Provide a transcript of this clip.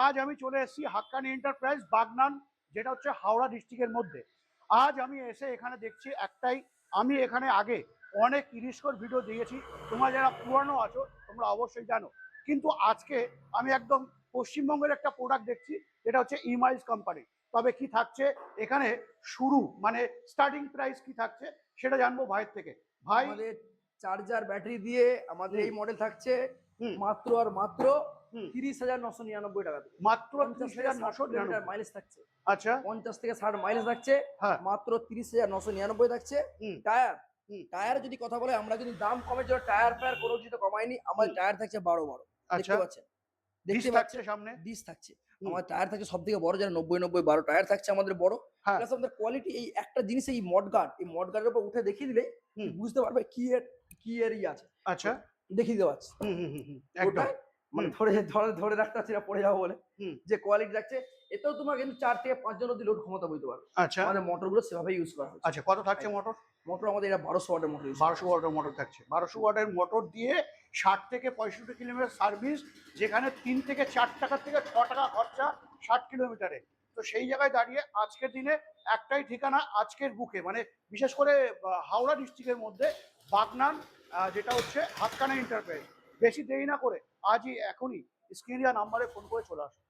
আজ আমি চলে এসেছি হাক্কানি এন্টারপ্রাইজ বাগনান, যেটা হচ্ছে হাওড়া ডিস্ট্রিক্টের মধ্যে। আজ আমি এসে এখানে দেখছি একটাই, আমি এখানে আগে অনেক ইরিস্কোর ভিডিও দিয়েছি, তোমরা যারা পুরানো আছো তোমরা অবশ্যই জানো। কিন্তু আজকে আমি একদম পশ্চিমবঙ্গের একটা প্রোডাক্ট দেখছি, যেটা হচ্ছে ইমাইলস কোম্পানি। তবে কি থাকছে এখানে শুরু, মানে স্টার্টিং প্রাইস কি থাকছে সেটা জানবো ভাইয়ের থেকে। ভাই, আমাদের চার্জার ব্যাটারি দিয়ে আমাদের এই মডেল থাকছে মাত্র আর মাত্র 30,999 টাকা থেকে। মাত্র 50,999 কিলোমিটার মাইলেজ থাকছে। আচ্ছা, 50 থেকে 60 মাইলেজ থাকছে। হ্যাঁ, মাত্র 30,999 থাকছে। টায়ার টায়ার যদি কথা বলে, আমরা যদি দাম কমে যাওয়ার টায়ার ফায়ার কোনো কিছু কমাইনি। আমাদের টায়ার থাকছে 12 দেখতে পাচ্ছেন, দেখতে পাচ্ছেন সামনে ডিস থাকছে। আমার টায়ার থাকছে সব থেকে বড়, যারা 90-90-12 টায়ার থাকছে আমাদের বড়। প্লাস আমাদের কোয়ালিটি, এই একটা জিনিস, এই এই মড গার্ডের উপর উঠে দেখিয়ে দিলে বুঝতে পারবে কি এর আছে। আচ্ছা, দেখিয়ে দেওয়া আছে একদম, মানে ধরে রাখতে পারছি না পড়ে যাবো বলে, যে কোয়ালিটি রাখছে। এতেও তোমার কিন্তু 4 থেকে 5 জন অব্দি লোড ক্ষমতা বলতে পারবে। আচ্ছা, আমাদের মোটরগুলো সেভাবে ইউজ করা হচ্ছে। আচ্ছা, কত থাকছে মোটর? মোটর আমাদের এটা 1200 ওয়াটের মোটর। 1200 ওয়াটের মোটর থাকছে। 1200 ওয়াটের মোটর দিয়ে 60 থেকে 65 কিলোমিটার সার্ভিস, যেখানে 3 থেকে 4 টাকা থেকে 6 টাকা খরচা 60 কিলোমিটারে। তো সেই জায়গায় দাঁড়িয়ে আজকের দিনে একটাই ঠিকানা, আজকের বুকে, মানে বিশেষ করে হাওড়া ডিস্ট্রিক্টের মধ্যে বাগনান, যেটা হচ্ছে হাক্কানি এন্টারপ্রাইজ। বেশি দেরি না করে আজই এখনই স্ক্রিনে নাম্বারে ফোন করে চলে আসুন।